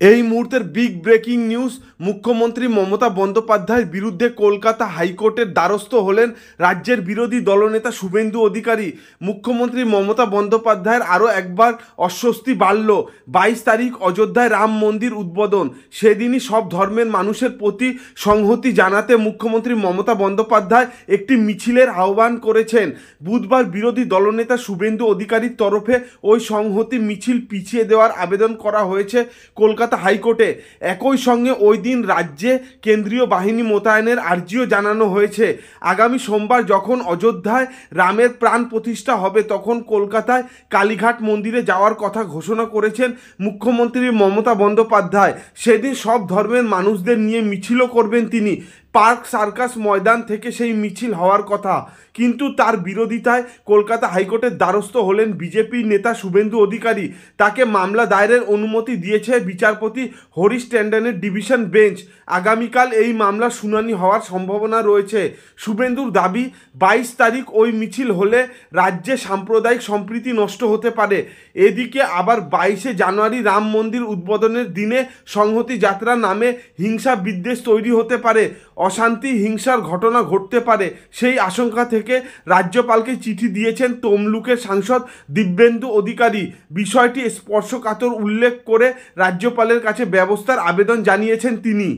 এই মুহূর্তের big breaking news. মুখ্যমন্ত্রী মমতা বন্দ্যোপাধ্যায়ের বিরুদ্ধে কলকাতা হাইকোর্টের দ্বারস্থ হলেন রাজ্যের বিরোধী দলনেতা শুভেন্দু অধিকারী। মুখ্যমন্ত্রী মমতা বন্দ্যোপাধ্যায়ের আরও একবার অস্বস্তি বাড়ল। 22 তারিখ অযোধ্যায় রাম মন্দির উদ্বোধন। সেদিনই সব ধর্মের মানুষের প্রতি সংহতি জানাতে মুখ্যমন্ত্রী মমতা বন্দ্যোপাধ্যায় একটি মিছিলের আহ্বান করেছেন। বুধবার বিরোধী দলনেতা শুভেন্দু অধিকারীর তরফে ওই সংহতি মিছিল পিছিয়ে দেওয়ার আবেদন করা হয়েছে কলকাতা হাইকোর্টে। একই সঙ্গে ওই দিন রাজ্যে কেন্দ্রীয় বাহিনী মোতায়েনের আর্জিও জানানো হয়েছে। আগামী সোমবার যখন অযোধ্যায় রামের প্রাণ প্রতিষ্ঠা হবে তখন কলকাতায় কালীঘাট মন্দিরে যাওয়ার কথা ঘোষণা করেছেন মুখ্যমন্ত্রী মমতা বন্দ্যোপাধ্যায়। সেদিন সব ধর্মের মানুষদের নিয়ে মিছিলও করবেন তিনি। পার্ক সার্কাস ময়দান থেকে সেই মিছিল হওয়ার কথা, কিন্তু তার বিরোধিতায় কলকাতা হাইকোর্টের দ্বারস্থ হলেন বিজেপির নেতা শুভেন্দু অধিকারী। তাকে মামলা দায়েরের অনুমতি দিয়েছে বিচারপতি হরিশ ট্যান্ডনের ডিভিশন বেঞ্চ। আগামীকাল এই মামলার শুনানি হওয়ার সম্ভাবনা রয়েছে। শুভেন্দুর দাবি, 22 তারিখ ওই মিছিল হলে রাজ্যে সাম্প্রদায়িক সম্প্রীতি নষ্ট হতে পারে। এদিকে আবার 22শে জানুয়ারি রাম মন্দির উদ্বোধনের দিনে সংহতি যাত্রা নামে হিংসা বিদ্বেষ তৈরি হতে পারে, অশান্তি হিংসার ঘটনা ঘটতে পারে। সেই আশঙ্কা থেকে রাজ্যপালকে চিঠি দিয়েছেন তমলুকের সাংসদ দিব্যেন্দু অধিকারী। বিষয়টি স্পর্শকাতর উল্লেখ করে রাজ্যপালের কাছে ব্যবস্থার আবেদন জানিয়েছেন তিনি।